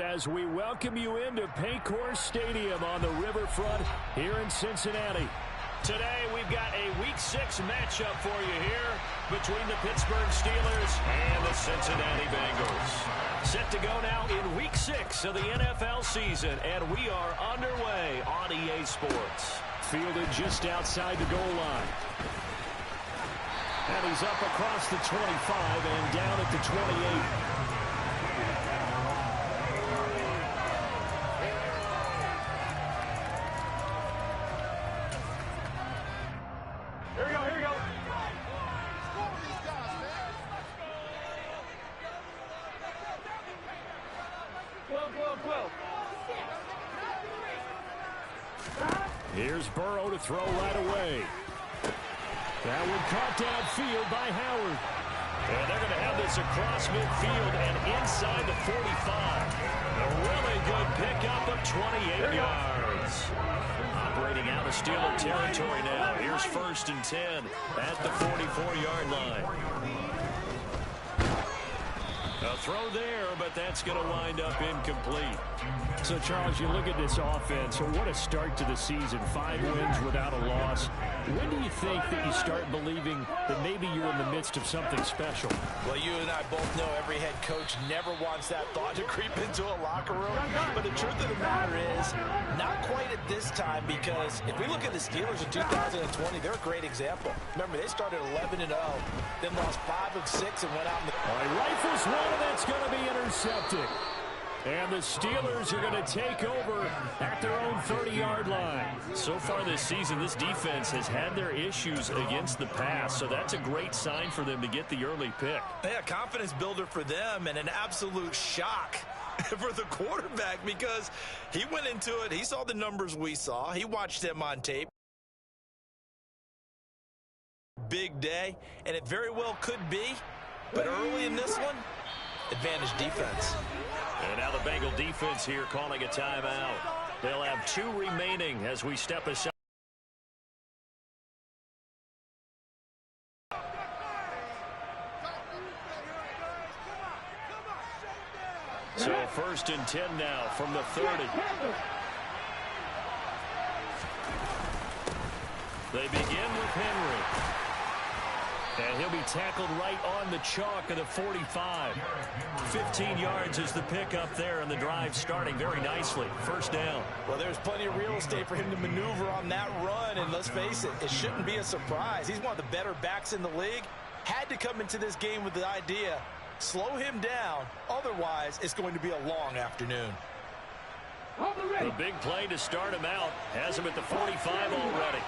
As we welcome you into Paycor Stadium on the riverfront here in Cincinnati. Today we've got a Week 6 matchup for you here between the Pittsburgh Steelers and the Cincinnati Bengals. Set to go now in Week 6 of the NFL season, and we are underway on EA Sports. Fielded just outside the goal line. And he's up across the 25 and down at the 28. Here's Burrow to throw right away. That one caught downfield by Howard. And they're going to have this across midfield and inside the 45. A really good pickup of 28 yards. Operating out of Steeler territory now. Here's 1st and 10 at the 44-yard line. A throw there, but that's going to wind up incomplete. So, Charles, you look at this offense, so what a start to the season. 5 wins without a loss. When do you think that you start believing that maybe you're in the midst of something special? Well, you and I both know every head coach never wants that thought to creep into a locker room. But the truth of the matter is, not quite at this time, because if we look at the Steelers in 2020, they're a great example. Remember, they started 11-0, then lost 5 of 6 and went out in the... All right, rifles one, and that's going to be intercepted. And the Steelers are going to take over at their own 30-yard line. So far this season, this defense has had their issues against the pass, so that's a great sign for them to get the early pick. Yeah, confidence builder for them and an absolute shock for the quarterback, because he went into it, he saw the numbers we saw, he watched them on tape. Big day, and it very well could be, but early in this one, advantage defense. And now the Bengal defense here calling a timeout. They'll have 2 remaining as we step aside. So 1st and 10 now from the 30. They begin with Henry. And he'll be tackled right on the chalk of the 45. 15 yards is the pickup there, and the drive starting very nicely. 1st down. Well, there's plenty of real estate for him to maneuver on that run, and let's face it, it shouldn't be a surprise. He's one of the better backs in the league. Had to come into this game with the idea, slow him down, otherwise it's going to be a long afternoon. The big play to start him out has him at the 45 already.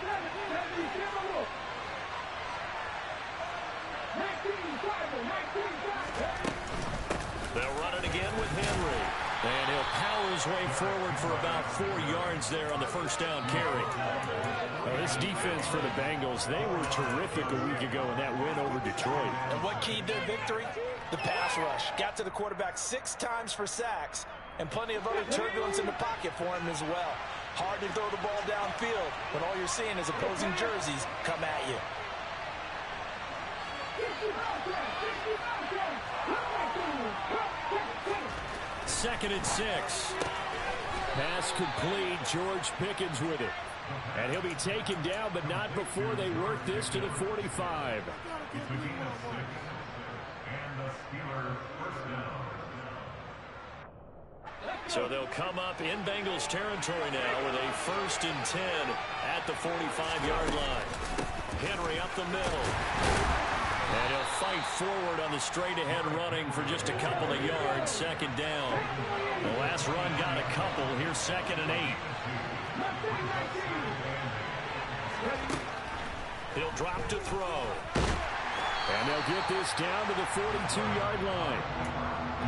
They'll run it again with Henry. And he'll power his way forward for about 4 yards there on the 1st down carry. This defense for the Bengals, they were terrific a week ago in that win over Detroit. And what keyed their victory? The pass rush. Got to the quarterback 6 times for sacks, and plenty of other turbulence in the pocket for him as well. Hard to throw the ball downfield when all you're seeing is opposing jerseys come at you. 2nd and 6. Pass complete. George Pickens with it. And he'll be taken down, but not before they work this to the 45. So they'll come up in Bengals territory now with a 1st and 10 at the 45-yard line. Henry up the middle. And he'll fight forward on the straight-ahead running for just a couple of yards. 2nd down. The last run got a couple. Here's 2nd and 8. He'll drop to throw. And they'll get this down to the 42-yard line.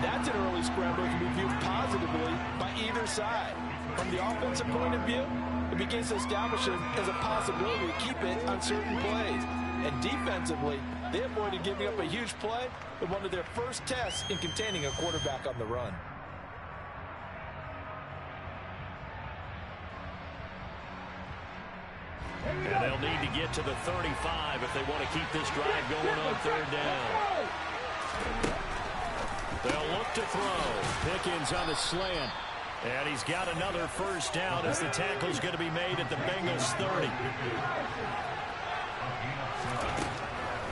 That's an early scramble that can be viewed positively by either side. From the offensive point of view, it begins to establish it as a possibility to keep it on certain plays. And defensively, they avoided giving up a huge play with one of their first tests in containing a quarterback on the run. And they'll need to get to the 35 if they want to keep this drive going on 3rd down. They'll look to throw. Pickens on the slant. And he's got another first down as the tackle's going to be made at the Bengals 30.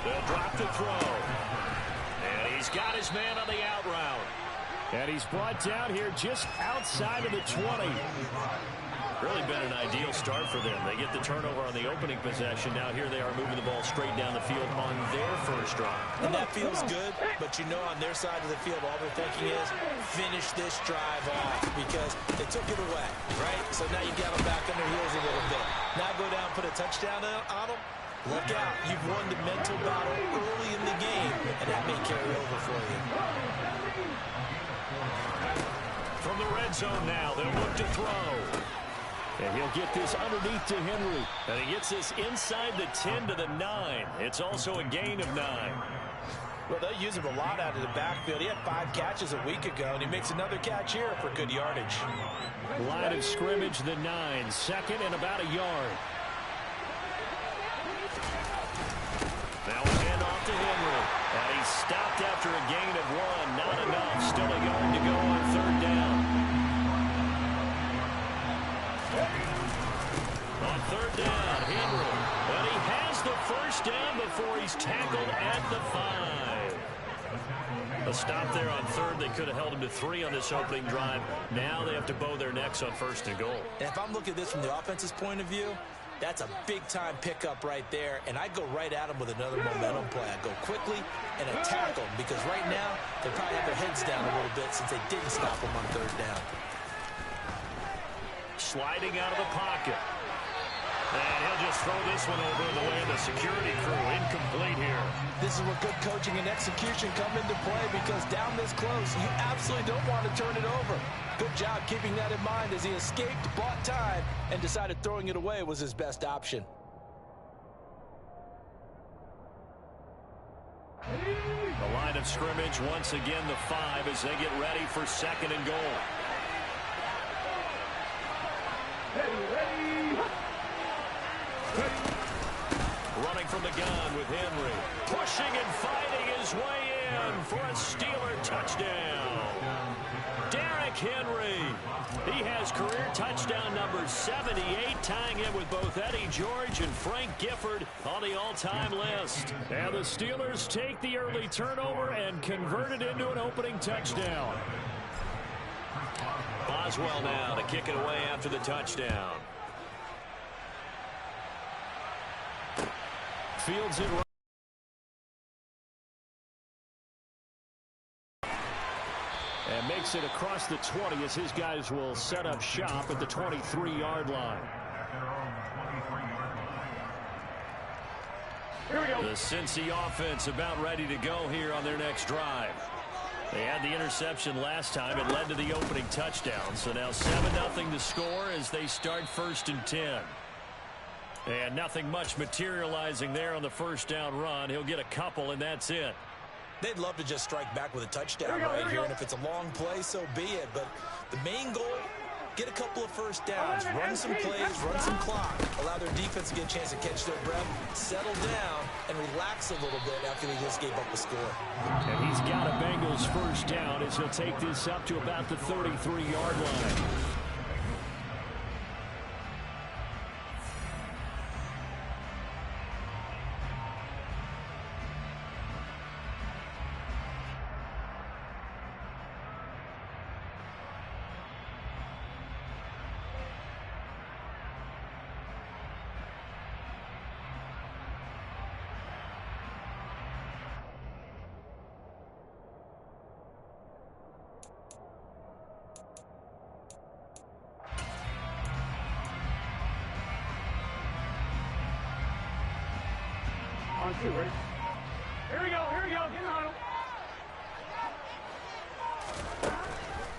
They'll drop the throw. And he's got his man on the out route. And he's brought down here just outside of the 20. Really been an ideal start for them. They get the turnover on the opening possession. Now here they are moving the ball straight down the field on their first drive. And that feels good, but you know on their side of the field, all they're thinking is finish this drive off because they took it away, right? So now you got them back on their heels a little bit. Now go down, put a touchdown on them. Look out. You've won the mental battle early in the game, and that may carry over for you. From the red zone now, they'll look to throw. And he'll get this underneath to Henry. And he gets this inside the 10 to the 9. It's also a gain of 9. Well, they use him a lot out of the backfield. He had 5 catches a week ago, and he makes another catch here for good yardage. Line of scrimmage, the 9. Second and about a yard. Now a handoff to Henry. And he's stopped after a gain of 1. Not enough. Still a yard to go on third down. On third down, Henry. And he has the first down before he's tackled at the 5. A stop there on third. They could have held him to 3 on this opening drive. Now they have to bow their necks on first and goal. And if I'm looking at this from the offense's point of view, that's a big-time pickup right there, and I go right at him with another momentum play. I go quickly and attack them because right now they probably have their heads down a little bit since they didn't stop them on third down. Sliding out of the pocket. And he'll just throw this one over the way of the security crew. Incomplete here. This is where good coaching and execution come into play because down this close, you absolutely don't want to turn it over. Good job keeping that in mind as he escaped, bought time, and decided throwing it away was his best option. The line of scrimmage, once again, the 5 as they get ready for second and goal. Running from the gun with Henry. Pushing and fighting his way in for a Steeler touchdown. Derrick Henry. He has career touchdown number 78, tying it with both Eddie George and Frank Gifford on the all-time list. And the Steelers take the early turnover and convert it into an opening touchdown. Boswell now to kick it away after the touchdown. Fields it right. And makes it across the 20 as his guys will set up shop at the 23-yard line. Here we go. The Cincy offense about ready to go here on their next drive. They had the interception last time. It led to the opening touchdown. So now 7-0 to score as they start first and 10. And nothing much materializing there on the first down run. He'll get a couple, and that's it. They'd love to just strike back with a touchdown right here, and if it's a long play, so be it. But the main goal, get a couple of first downs, run some plays, run some clock, allow their defense to get a chance to catch their breath, settle down, and relax a little bit after they just gave up the score. And he's got a Bengals first down as he'll take this up to about the 33-yard line. Here we go, get on him.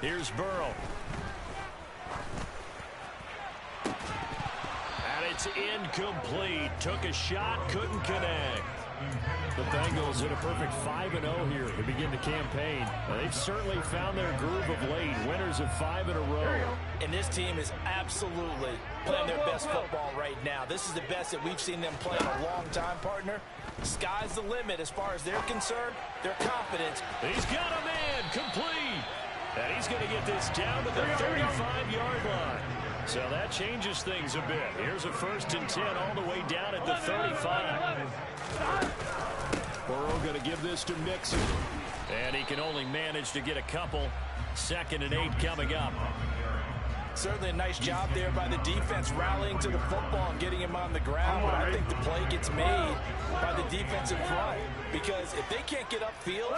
Here's Burrow. And it's incomplete. Took a shot, couldn't connect. The Bengals in a perfect 5-0 here to begin the campaign. They've certainly found their groove of late. Winners of 5 in a row. And this team is absolutely playing their best football right now. This is the best that we've seen them play in a long time, partner. Sky's the limit as far as they're concerned. Their confidence. He's got a man complete. And he's going to get this down to the 35-yard line. So that changes things a bit. Here's a 1st and 10 all the way down at the 35. Burrow going to give this to Mixon. And he can only manage to get a couple. 2nd and 8 coming up. Certainly a nice job there by the defense rallying to the football and getting him on the ground. But I think the play gets made by the defensive front. Because if they can't get upfield,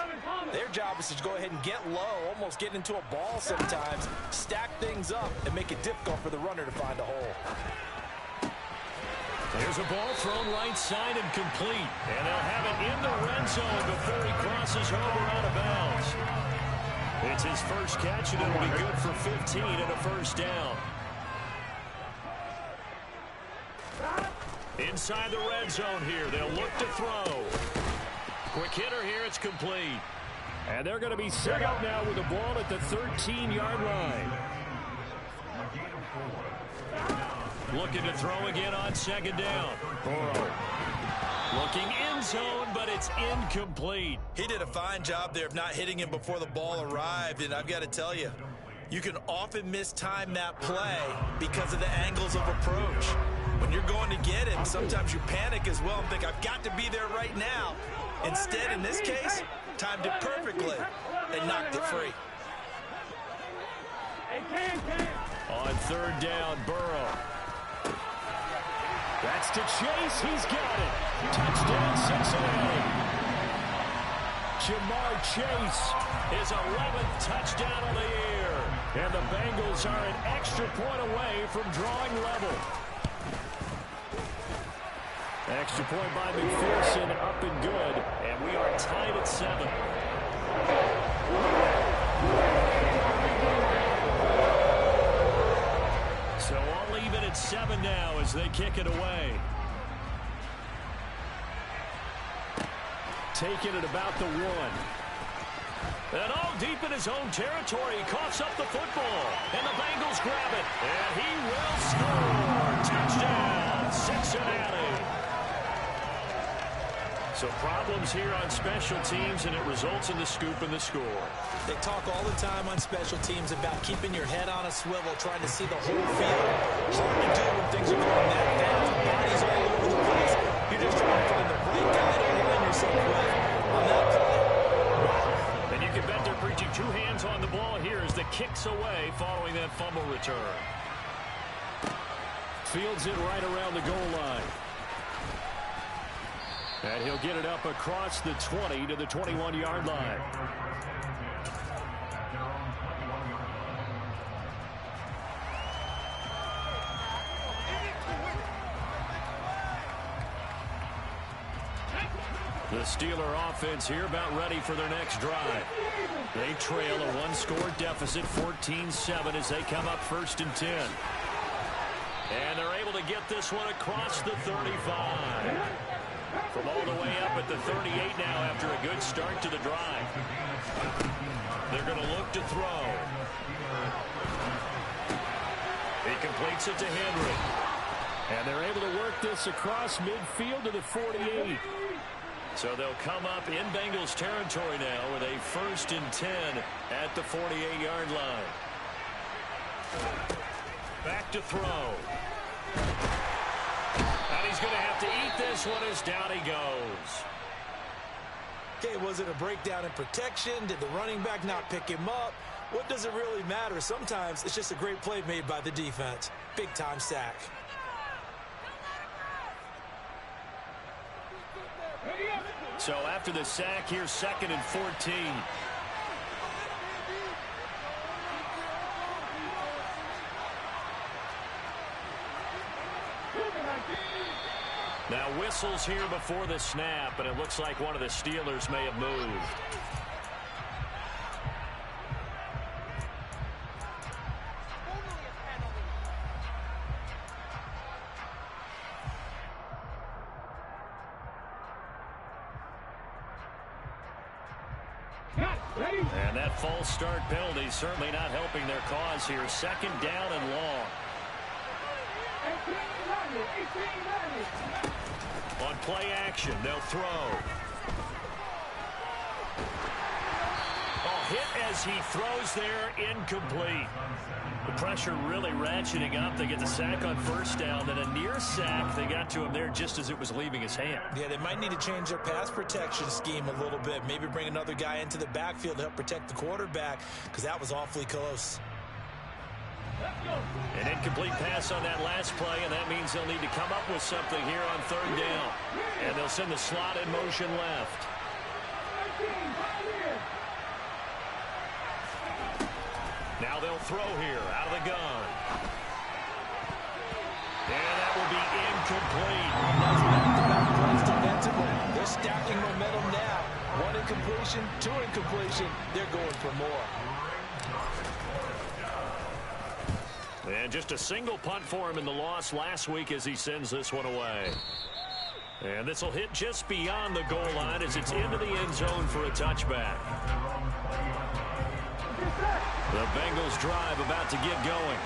their job is to go ahead and get low, almost get into a ball sometimes, stack things up, and make it difficult for the runner to find a hole. There's a ball thrown right side and complete. And they'll have it in the red zone before he crosses over out of bounds. It's his first catch, and it'll be good for 15 and a 1st down. Inside the red zone here, they'll look to throw. Quick hitter here, it's complete. And they're going to be set up now with the ball at the 13-yard line. Looking to throw again on 2nd down. Burrow. Looking end zone, but it's incomplete. He did a fine job there of not hitting him before the ball arrived, and I've got to tell you, you can often mistime that play because of the angles of approach. When you're going to get him, sometimes you panic as well and think, I've got to be there right now. Instead, in this case, timed it perfectly and knocked it free. On 3rd down, Burrow. That's to Chase. He's got it. Touchdown, Cincinnati. Jamar Chase, his 11th touchdown of the year. And the Bengals are an extra point away from drawing level. Extra point by McPherson, up and good. And we are tied at 7. So all even at 7 now as they kick it away. Taking it about the 1. And all deep in his own territory, he coughs up the football. And the Bengals grab it. And he will score. Touchdown, Cincinnati. So problems here on special teams, and it results in the scoop and the score. They talk all the time on special teams about keeping your head on a swivel, trying to see the whole field. Hard to do when things are going that fast. Bodies all over the place. You're just trying to find the right guy to align yourself with on that play. And you can bet they're preaching 2 hands on the ball here as the kicks away following that fumble return. Fields it right around the goal line. And he'll get it up across the 20 to the 21-yard line. The Steeler offense here about ready for their next drive. They trail a 1-score deficit, 14-7 as they come up 1st and 10. And they're able to get this one across the 35. From all the way up at the 38 now after a good start to the drive. They're going to look to throw. He completes it to Henry. And they're able to work this across midfield to the 48. So they'll come up in Bengals territory now with a 1st and 10 at the 48-yard line. Back to throw. And he's going to have to eat this one as down he goes. Okay, was it a breakdown in protection? Did the running back not pick him up? What does it really matter? Sometimes it's just a great play made by the defense. Big-time sack. So after the sack, here's 2nd and 14. Now whistles here before the snap, and it looks like one of the Steelers may have moved. And that false start penalty certainly not helping their cause here. Second down and long. On play action, they'll throw. Hit as he throws there, incomplete. The pressure really ratcheting up. They get the sack on first down, then a near sack. They got to him there just as it was leaving his hand. Yeah, they might need to change their pass protection scheme a little bit. Maybe bring another guy into the backfield to help protect the quarterback, because that was awfully close. An incomplete pass on that last play, and that means they'll need to come up with something here on third down. And they'll send the slot in motion left. Now they'll throw here out of the gun. And that will be incomplete. They're stacking momentum now. One incompletion, two incompletion. They're going for more. And just a single punt for him in the loss last week as he sends this one away. And this will hit just beyond the goal line as it's into the end zone for a touchback. The Bengals drive about to get going.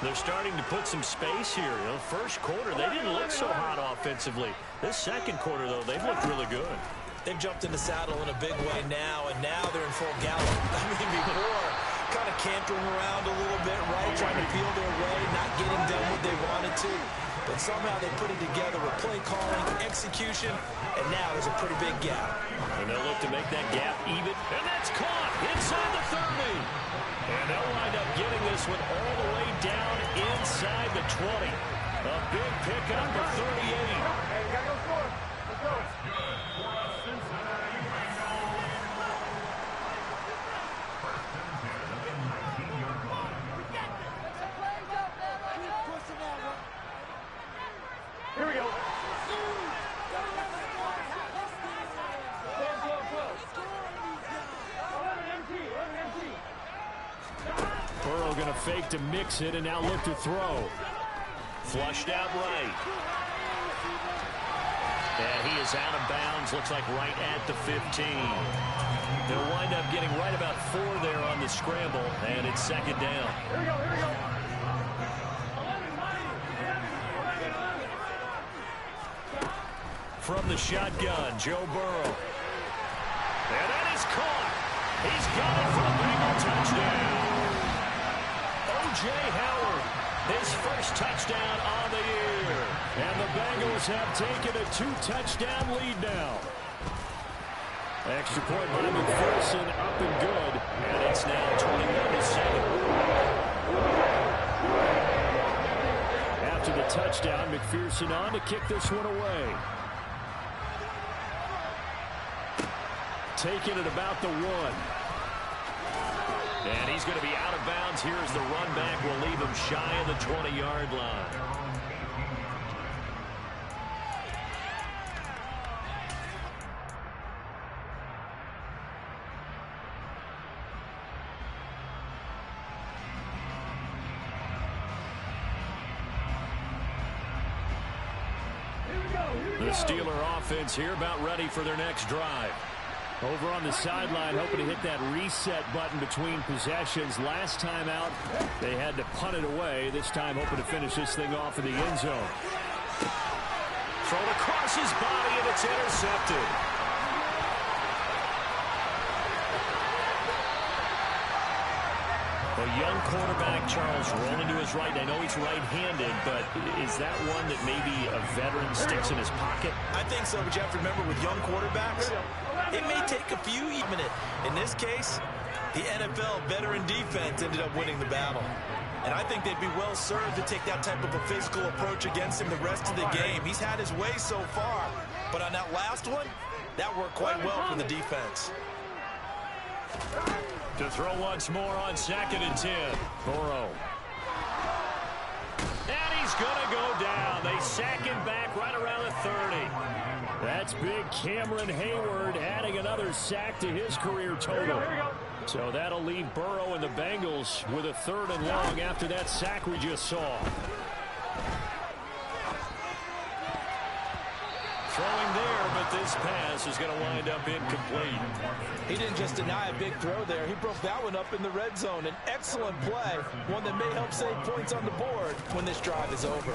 They're starting to put some space here. You know, first quarter, they didn't look so hot offensively. This second quarter, though, they've looked really good. They've jumped in the saddle in a big way now, and now they're in full gallop. I mean, before, kind of cantering around a little bit, right, trying to feel their way, not getting done what they wanted to. But somehow they put it together with play calling, execution, and now there's a pretty big gap. And they'll look to make that gap even. And that's caught inside the 30. And they'll wind up getting this one all the way down inside the 20. A big pickup of 38. Hey, you gotta go score. Let's go. Here we go. Burrow going to fake to mix it and now look to throw. Flushed out right. And he is out of bounds. Looks like right at the 15. They'll wind up getting right about 4 there on the scramble, and it's second down. Here we go, here we go. From the shotgun, Joe Burrow. And that is caught. He's got it for the Bengal touchdown. O.J. Howard, his first touchdown on the year. And the Bengals have taken a 2-touchdown lead now. Extra point by McPherson, up and good. And it's now 21-7. After the touchdown, McPherson on to kick this one away. Taking it about the 1. And he's going to be out of bounds here as the run back will leave him shy of the 20-yard line. The Steeler offense here about ready for their next drive. Over on the sideline, hoping to hit that reset button between possessions. Last time out, they had to punt it away. This time, hoping to finish this thing off in the end zone. Thrown across his body, and it's intercepted. A young quarterback, Charles, rolling to his right. I know he's right-handed, but is that one that maybe a veteran sticks in his pocket? I think so, but you have to remember with young quarterbacks, it may take a few years. In this case, the NFL veteran defense ended up winning the battle. And I think they'd be well served to take that type of a physical approach against him the rest of the game. He's had his way so far, but on that last one, that worked quite well for the defense. To throw once more on 2nd and 10. Burrow. And he's going to go down. They sack him back right around the 30. That's big Cameron Hayward adding another sack to his career total. So that'll leave Burrow and the Bengals with a 3rd and long after that sack we just saw. Throwing there, but this pass is going to wind up incomplete. He didn't just deny a big throw there. He broke that one up in the red zone. An excellent play, one that may help save points on the board when this drive is over.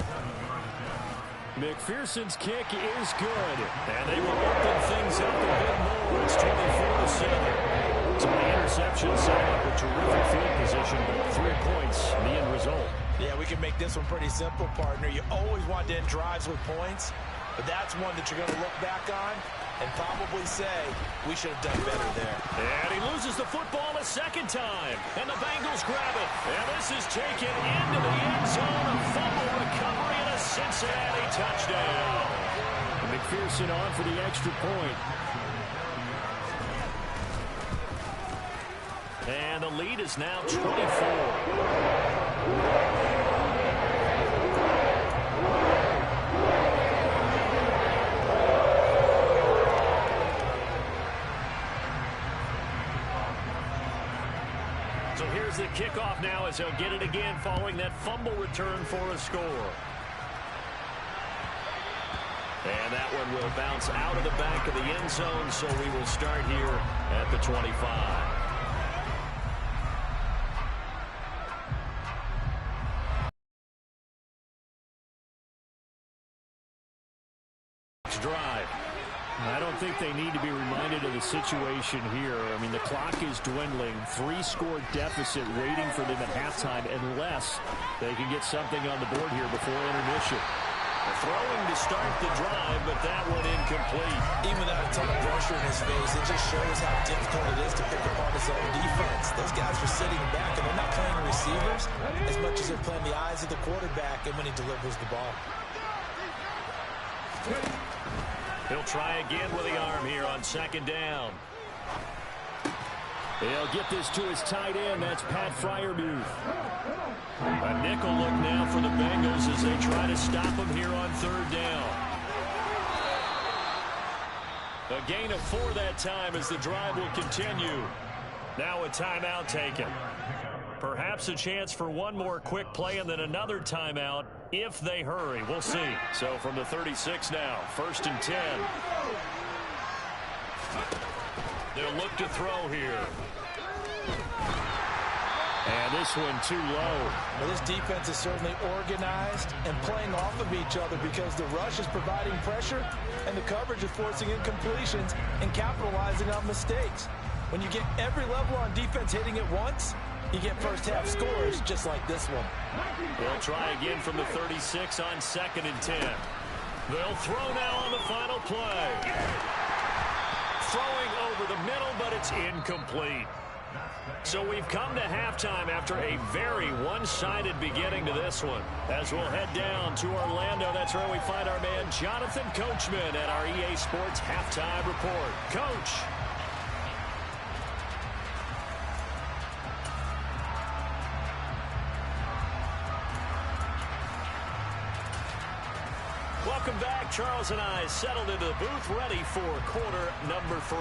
McPherson's kick is good, and they will open things up a bit more. It's 24-7. So the interception set up a terrific field position, but 3 points, the end result. Yeah, we can make this one pretty simple, partner. You always want to end drives with points, but that's one that you're going to look back on and probably say, we should have done better there. And he loses the football a second time, and the Bengals grab it. And this is taken into the end zone. A fumble recovery and a Cincinnati touchdown. And McPherson on for the extra point. And the lead is now 24. So here's the kickoff now as he'll get it again following that fumble return for a score. And that one will bounce out of the back of the end zone, so we will start here at the 25. Drive. I don't think they need to be reminded of the situation here. I mean, the clock is dwindling. 3-score deficit waiting for them at halftime unless they can get something on the board here before intermission. Throwing to start the drive, but that one incomplete. Even without a ton of pressure in his face, it just shows how difficult it is to pick apart his own defense. Those guys are sitting back, and they're not playing receivers as much as they're playing the eyes of the quarterback and when he delivers the ball. He'll try again with the arm here on second down. He'll get this to his tight end. That's Pat Freiermuth. A nickel look now for the Bengals as they try to stop him here on third down. A gain of 4 that time as the drive will continue. Now a timeout taken. Perhaps a chance for one more quick play and then another timeout if they hurry. We'll see. So from the 36 now, 1st and 10. They'll look to throw here. And this one too low. Well, this defense is certainly organized and playing off of each other because the rush is providing pressure and the coverage is forcing incompletions and capitalizing on mistakes. When you get every level on defense hitting it once, you get first-half scores just like this one. They'll try again from the 36 on 2nd and 10. They'll throw now on the final play. Throwing over the middle, but it's incomplete. So we've come to halftime after a very one-sided beginning to this one. As we'll head down to Orlando, that's where we find our man Jonathan Coachman at our EA Sports Halftime Report. Coach. Welcome back. Charles and I settled into the booth, ready for quarter number 3.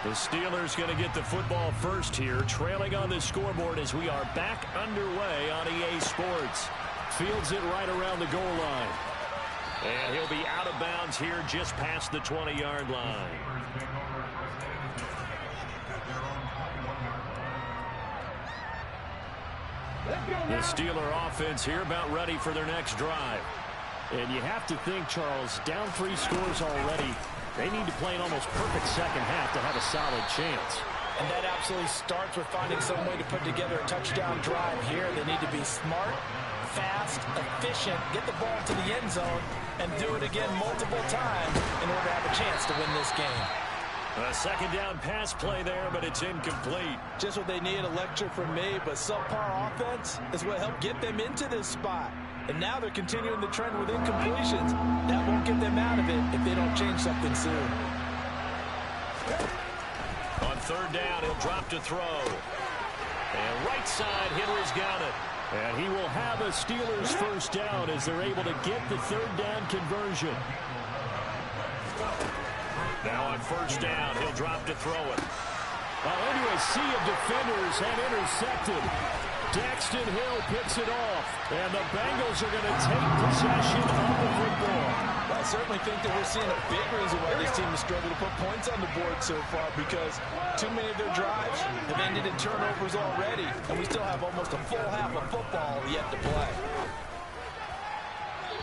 The Steelers going to get the football first here, trailing on the scoreboard as we are back underway on EA Sports. Fields it right around the goal line. And he'll be out of bounds here just past the 20-yard line. The Steeler offense here about ready for their next drive. And you have to think, Charles, down 3 scores already. They need to play an almost perfect second half to have a solid chance. And that absolutely starts with finding some way to put together a touchdown drive here. They need to be smart, fast, efficient, get the ball to the end zone, and do it again multiple times in order to have a chance to win this game. A second down pass play there, but it's incomplete. Just what they need, a lecture from me, but subpar offense is what helped get them into this spot. And now they're continuing the trend with incompletions. That won't get them out of it if they don't change something soon. On third down, he'll drop to throw. And right side, Henry's got it. And he will have a Steelers first down as they're able to get the third down conversion. Now on first down, he'll drop to throw it. Into a sea of defenders and intercepted. Daxton Hill picks it off, and the Bengals are going to take possession of the football. I certainly think that we're seeing a big reason why this team has struggled to put points on the board so far, because too many of their drives have ended in turnovers already, and we still have almost a full half of football yet to play.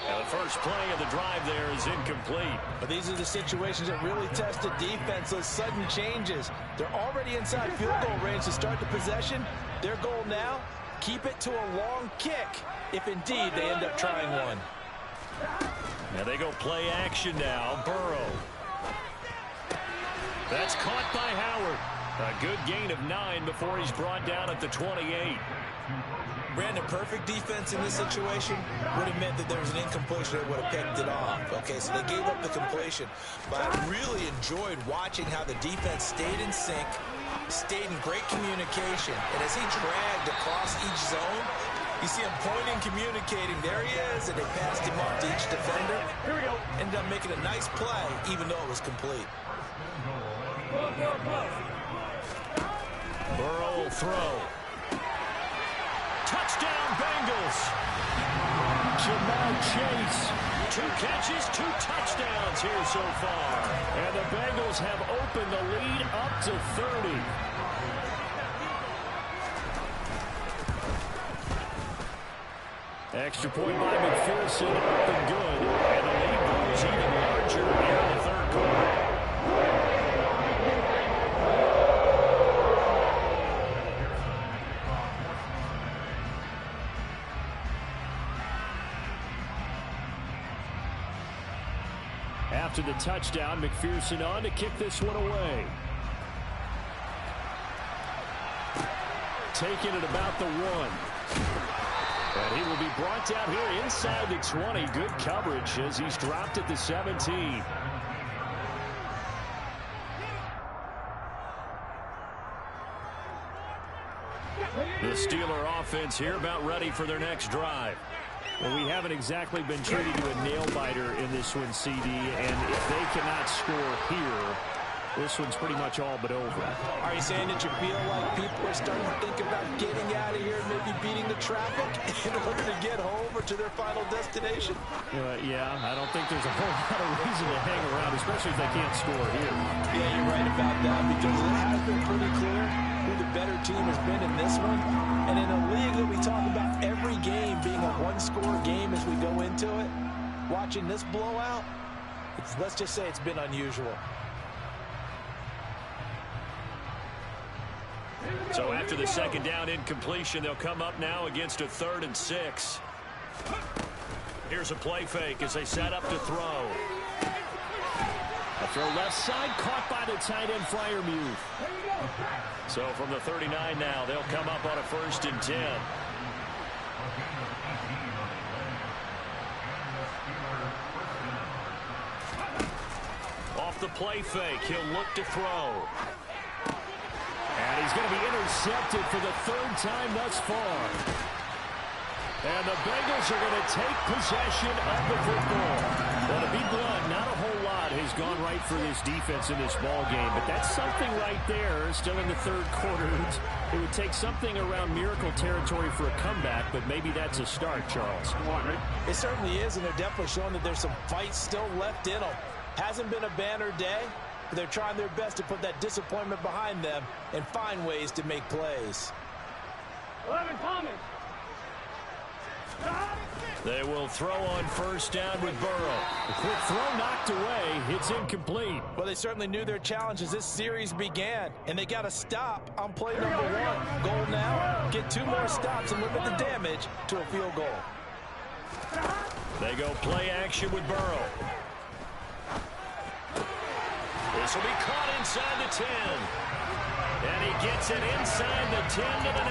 And the first play of the drive there is incomplete. But these are the situations that really test the defense, those sudden changes. They're already inside field goal range to start the possession. Their goal now, keep it to a long kick, if indeed they end up trying one. Now they go play action now. Burrow. That's caught by Howard. A good gain of 9 before he's brought down at the 28. Brandon, perfect defense in this situation would have meant that there was an incompletion that would have picked it off. Okay, so they gave up the completion. But I really enjoyed watching how the defense stayed in sync, stayed in great communication. And as he dragged across each zone, you see him pointing, communicating. There he is, and they passed him off to each defender. Here we go. Ended up making a nice play, even though it was complete. Burrow will throw. Touchdown, Bengals. Jamar Chase. 2 catches, 2 touchdowns here so far. And the Bengals have opened the lead up to 30. Extra point by McPherson, up and good. And the lead grows even larger here in the third quarter. After the touchdown, McPherson on to kick this one away. Taking it about the 1. And he will be brought down here inside the 20. Good coverage as he's dropped at the 17. The Steeler offense here about ready for their next drive. Well, we haven't exactly been treated to a nail-biter in this one, CD, and if they cannot score here, this one's pretty much all but over. Are you saying that you feel like people are starting to think about getting out of here and maybe beating the traffic in order to get home or to their final destination? Yeah, I don't think there's a whole lot of reason to hang around, especially if they can't score here. Yeah, you're right about that, because it has been pretty clear who the better team has been in this one. And in a league that we talk about every game being a one-score game as we go into it, watching this blowout, let's just say it's been unusual. So after the second down incompletion, they'll come up now against a 3rd and 6. Here's a play fake as they set up to throw. A throw left side, caught by the tight end Freiermuth. So from the 39 now, they'll come up on a 1st and 10. Off the play fake, he'll look to throw. And he's going to be intercepted for the 3rd time thus far. And the Bengals are going to take possession of the football. Well, to be blunt, not a whole lot has gone right for this defense in this ball game, but that's something right there. Still in the 3rd quarter. It would take something around miracle territory for a comeback, but maybe that's a start, Charles. It certainly is, and they're definitely showing that there's some fight still left in them. Hasn't been a banner day. They're trying their best to put that disappointment behind them and find ways to make plays. 11 Thomas. They will throw on 1st down with Burrow. A quick throw knocked away. It's incomplete. Well, they certainly knew their challenge as this series began, and they got to stop on play number 1. Goal now, get 2 more stops and limit the damage to a field goal. They go play action with Burrow. This will be caught inside the 10. And he gets it inside the 10 to the 9.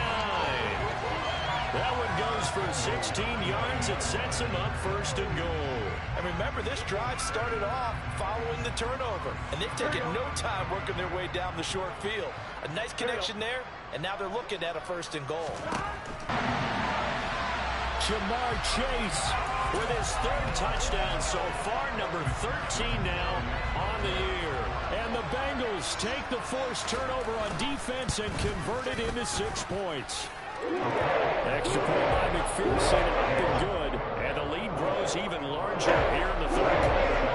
That one goes for 16 yards. It sets him up 1st and goal. And remember, this drive started off following the turnover. And they've taken no time working their way down the short field. A nice connection there, and now they're looking at a 1st and goal. Jamar Chase with his third touchdown so far, number 13 now on the year. And the Bengals take the forced turnover on defense and convert it into 6 points. Extra point by McPherson, up and good. And the lead grows even larger here in the third quarter.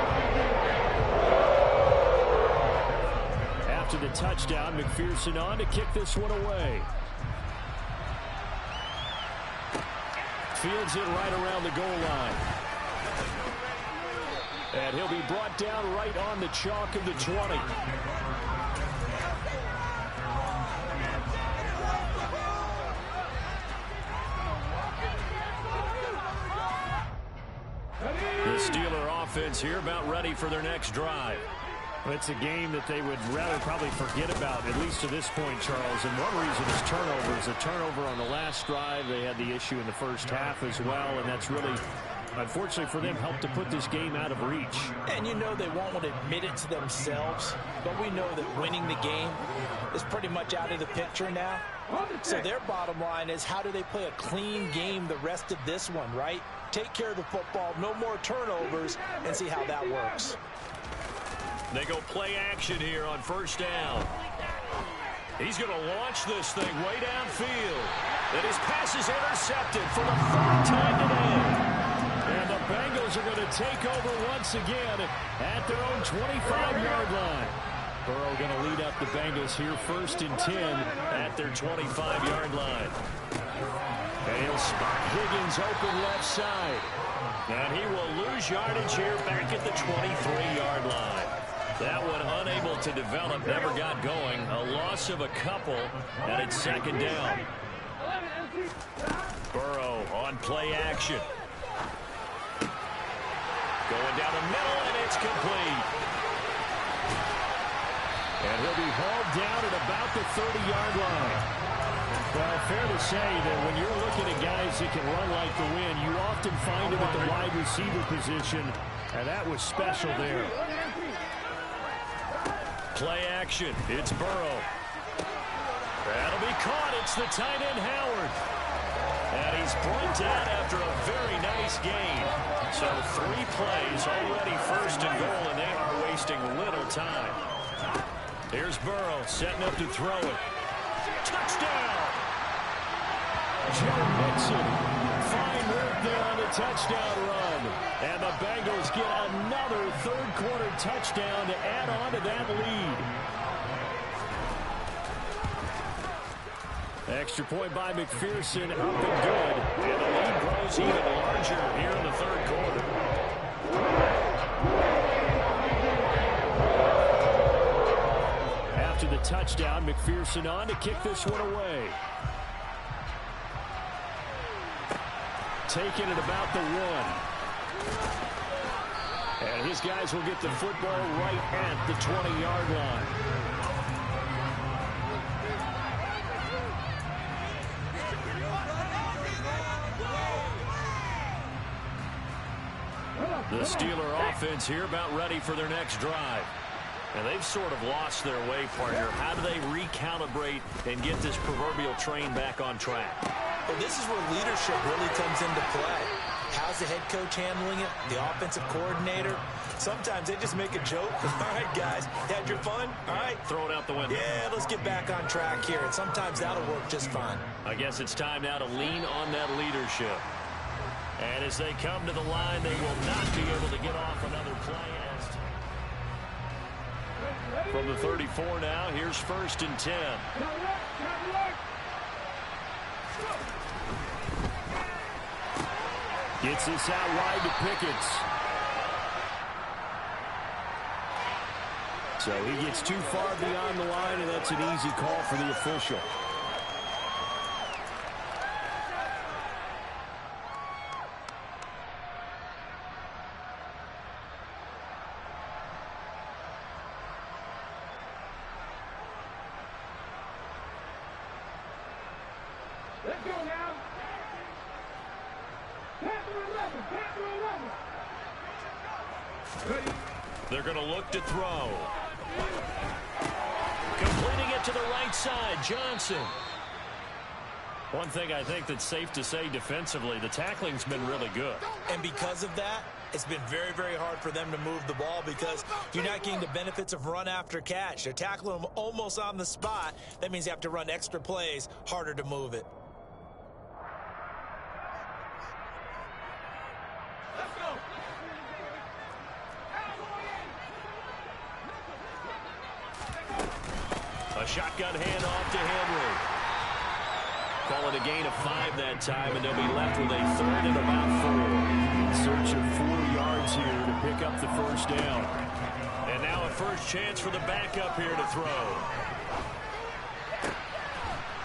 After the touchdown, McPherson on to kick this one away. Fields it right around the goal line. And he'll be brought down right on the chalk of the 20. The Steeler offense here about ready for their next drive. It's a game that they would rather probably forget about, at least to this point, Charles. And one reason is turnovers. A turnover on the last drive. They had the issue in the first half as well, and that's really, unfortunately for them, helped to put this game out of reach. And you know they won't admit it to themselves, but we know that winning the game is pretty much out of the picture now. So their bottom line is, how do they play a clean game the rest of this one, right? Take care of the football, no more turnovers, and see how that works. They go play action here on first down. He's going to launch this thing way downfield. And his pass is intercepted for the third time today. And the Bengals are going to take over once again at their own 25-yard line. Burrow going to lead up the Bengals here, 1st and 10 at their 25-yard line. And he'll spot Higgins open left side. And he will lose yardage here back at the 23-yard line. That one unable to develop, never got going. A loss of a couple, and it's 2nd down. Burrow on play action. Going down the middle, and it's complete. And he'll be hauled down at about the 30-yard line. Well, fair to say that when you're looking at guys that can run like the wind, you often find them at the wide receiver position, and that was special there. Play action. It's Burrow. That'll be caught. It's the tight end, Howard. And he's brought down after a very nice gain. So 3 plays already 1st and goal, and they are wasting little time. Here's Burrow setting up to throw it. Touchdown! Joe Mixon. Fine work there on the touchdown run. And the Bengals get another third-quarter touchdown to add on to that lead. Extra point by McPherson, up and good. And the lead grows even larger here in the third quarter. After the touchdown, McPherson on to kick this one away. Taken at about the 1. And his guys will get the football right at the 20-yard line. The Steeler offense here about ready for their next drive. And they've sort of lost their way, partner. How do they recalibrate and get this proverbial train back on track? Well, this is where leadership really comes into play. How's the head coach handling it? The offensive coordinator? Sometimes they just make a joke. All right, guys, had your fun? All right. Throw it out the window. Yeah, let's get back on track here. And sometimes that'll work just fine. I guess it's time now to lean on that leadership. And as they come to the line, they will not be able to get off another play. From the 34 now, here's 1st and 10. Gets this out wide to Pickens. So he gets too far beyond the line, and that's an easy call for the official. Let's go now. They're going to look to throw. Completing it to the right side, Johnson. One thing I think that's safe to say defensively, the tackling's been really good. And because of that, it's been very, very hard for them to move the ball because you're not getting the benefits of run after catch. They're tackling them almost on the spot. That means you have to run extra plays, harder to move it. A shotgun handoff to Henry. Call it a gain of 5 that time, and they'll be left with a 3rd and about 4. In search of 4 yards here to pick up the first down. And now a first chance for the backup here to throw.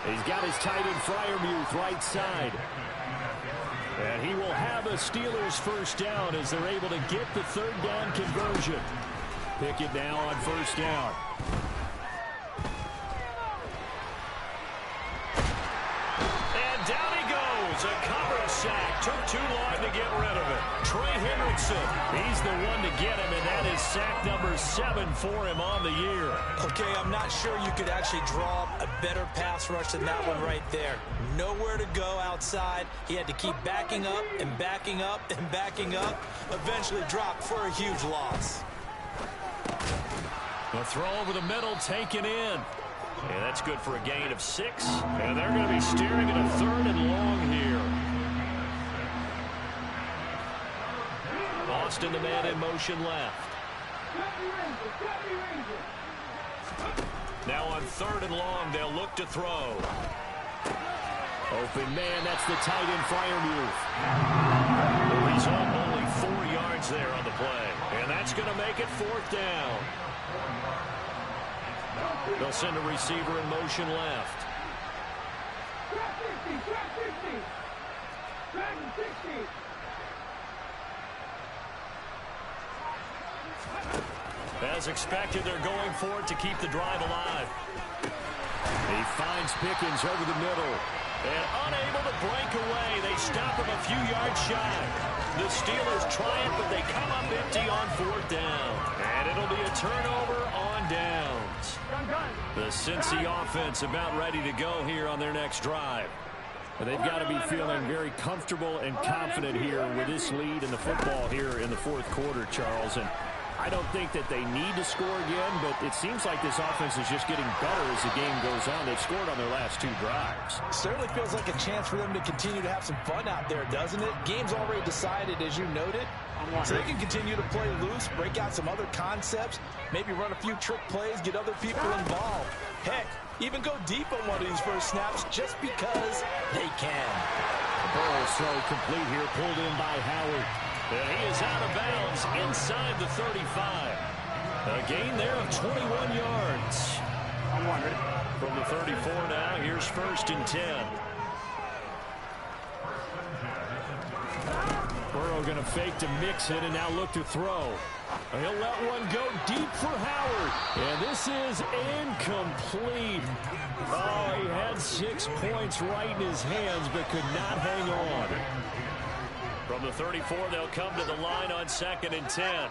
He's got his tight end Freiermuth right side. And he will have a Steelers first down as they're able to get the 3rd down conversion. Pickett now on first down. Down he goes. A cover sack. Took too long to get rid of it. Trey Hendrickson. He's the one to get him, and that is sack number 7 for him on the year. Okay, I'm not sure you could actually draw a better pass rush than that one right there. Nowhere to go outside. He had to keep backing up and backing up and backing up. Eventually dropped for a huge loss. The throw over the middle taken in. And that's good for a gain of 6. And they're going to be steering at a 3rd and long here. Austin, the man in motion left. Now on 3rd and long, they'll look to throw. Open man, that's the tight end Freiermuth. The result, only 4 yards there on the play. And that's going to make it 4th down. They'll send a receiver in motion left. As expected, they're going for it to keep the drive alive. He finds Pickens over the middle. And unable to break away. They stop him a few yards shy. The Steelers try it, but they come up empty on 4th down. And it'll be a turnover on downs. The Cincy offense about ready to go here on their next drive. They've got to be feeling very comfortable and confident here with this lead in the football here in the 4th quarter, Charles. And I don't think that they need to score again, but it seems like this offense is just getting better as the game goes on. They've scored on their last 2 drives. Certainly feels like a chance for them to continue to have some fun out there, doesn't it? Game's already decided, as you noted. So they can continue to play loose, break out some other concepts, maybe run a few trick plays, get other people involved. Heck, even go deep on one of these first snaps just because they can. Burrow's throw complete here, pulled in by Howard. And he is out of bounds inside the 35. A gain there of 21 yards. From the 34 now, here's 1st and 10. Burrow going to fake to mix it and now look to throw. He'll let one go deep for Howard. And this is incomplete. Oh, he had 6 points right in his hands but could not hang on. From the 34, they'll come to the line on 2nd and 10.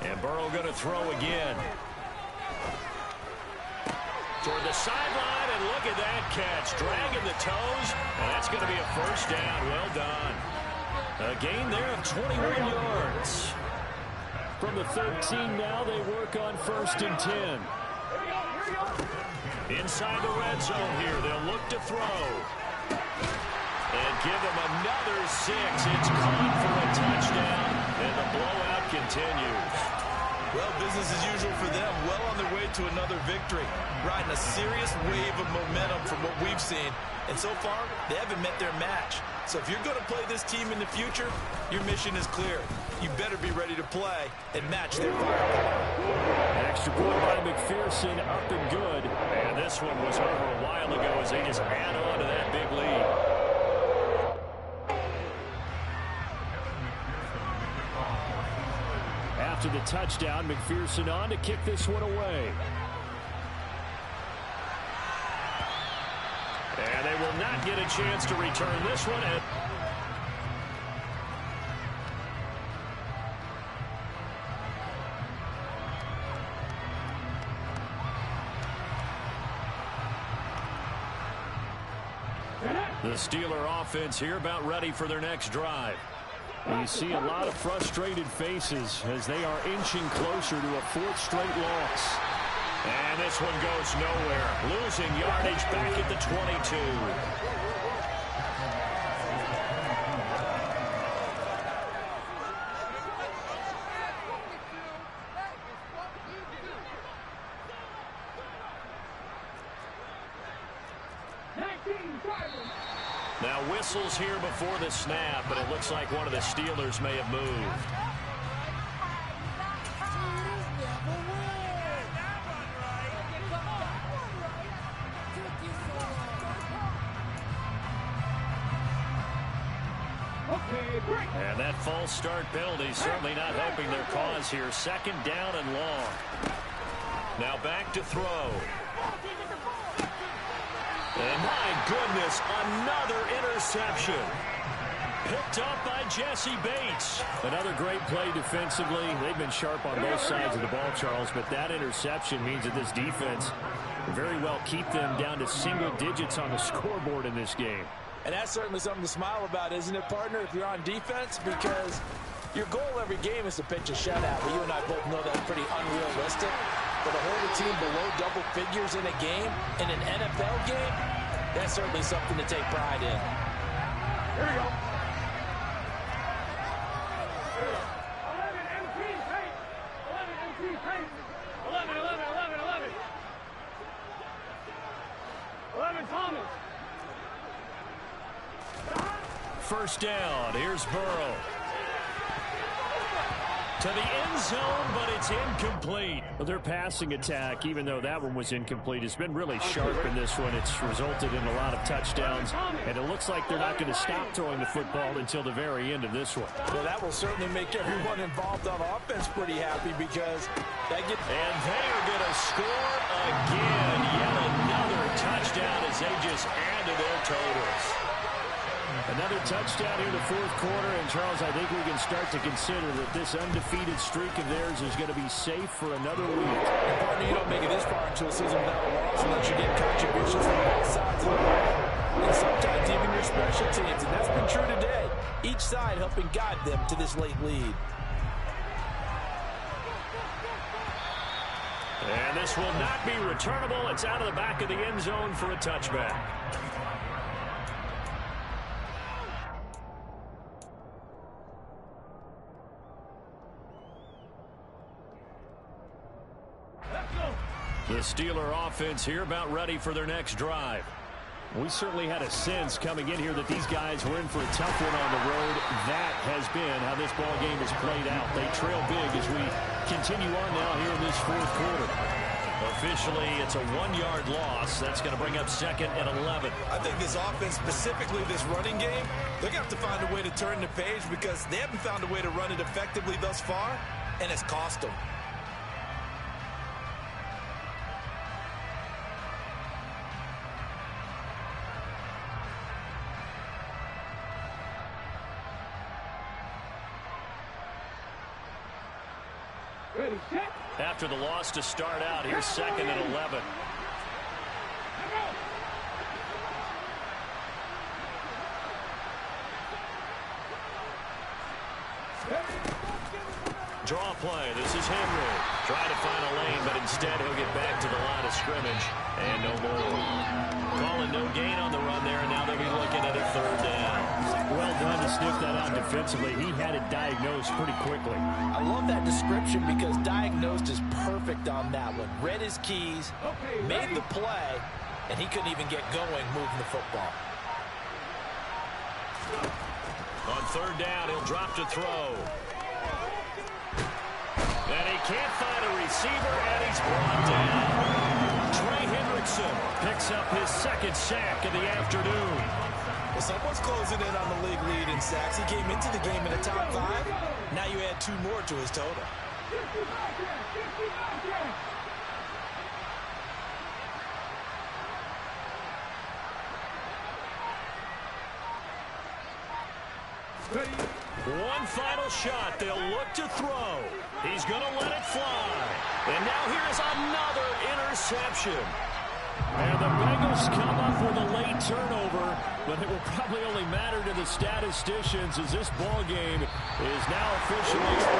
And Burrow going to throw again. Toward the sideline, and look at that catch. Dragging the toes, and that's going to be a first down. Well done. A gain there of 21 yards. From the 13 now, they work on 1st and 10. Inside the red zone here, they'll look to throw. And give them another 6. It's caught for a touchdown, and the blowout continues. Well, business as usual for them. Well on their way to another victory. Riding a serious wave of momentum from what we've seen. And so far, they haven't met their match. So if you're going to play this team in the future, your mission is clear. You better be ready to play and match their firepower. Extra point by McPherson, up and good. And this one was over a while ago as they just add on to that big lead. After the touchdown, McPherson on to kick this one away. And they will not get a chance to return this one. The Steeler offense here about ready for their next drive. You see a lot of frustrated faces as they are inching closer to a fourth straight loss. And this one goes nowhere. Losing yardage back at the 22. Now whistles here before the snap, but it looks like one of the Steelers may have moved. And that false start penalty certainly not helping their cause here. Second down and long. Now back to throw. And my goodness, another interception. Picked up by Jesse Bates. Another great play defensively. They've been sharp on both sides of the ball, Charles, but that interception means that this defense very well keep them down to single digits on the scoreboard in this game. And that's certainly something to smile about, isn't it, partner, if you're on defense? Because your goal every game is to pitch a shutout. But you and I both know that's pretty unrealistic. But to hold a team below double figures in a game, in an NFL game, that's certainly something to take pride in. Here we go. 11 MT paint. 11 MT paint. 11, 11, 11, 11. 11 Thomas. First down. Here's Burrow. To the end zone, but it's incomplete. Well, their passing attack, even though that one was incomplete, has been really sharp in this one. It's resulted in a lot of touchdowns, and it looks like they're not going to stop throwing the football until the very end of this one. Well, that will certainly make everyone involved on offense pretty happy because that gets... And they are going to score again. Yet another touchdown as they just add to their totals. Another touchdown here in the fourth quarter, and Charles, I think we can start to consider that this undefeated streak of theirs is going to be safe for another week. And partner, you don't make it this far into a season without a loss unless you get contributions from both sides of the ball. And sometimes even your special teams, and that's been true today. Each side helping guide them to this late lead. And this will not be returnable. It's out of the back of the end zone for a touchback. The Steeler offense here about ready for their next drive. We certainly had a sense coming in here that these guys were in for a tough one on the road. That has been how this ball game has played out. They trail big as we continue on now here in this fourth quarter. Officially, it's a 1-yard loss. That's going to bring up second and 11. I think this offense, specifically this running game, they're going to have to find a way to turn the page because they haven't found a way to run it effectively thus far, and it's cost them. After the loss to start out, here's second and 11. Draw play. This is Henry. Trying to find a lane, but instead he'll get back to the line of scrimmage. And no more. Calling no gain on the run there, and now they'll be looking at a third down. Well done to sniff that out defensively. He had it diagnosed pretty quickly. I love that description because diagnosed is perfect on that one. Read his keys, made the play, and he couldn't even get going moving the football. On third down, he'll drop to throw. And he can't find a receiver, and he's brought down. Trey Hendrickson picks up his second sack of the afternoon. Well, someone's closing in on the league lead in sacks. He came into the game in the top 5. Now you add 2 more to his total. One final shot. They'll look to throw. He's going to let it fly. And now here's another interception. And the Bengals just come up with a late turnover, but it will probably only matter to the statisticians as this ball game is now officially over.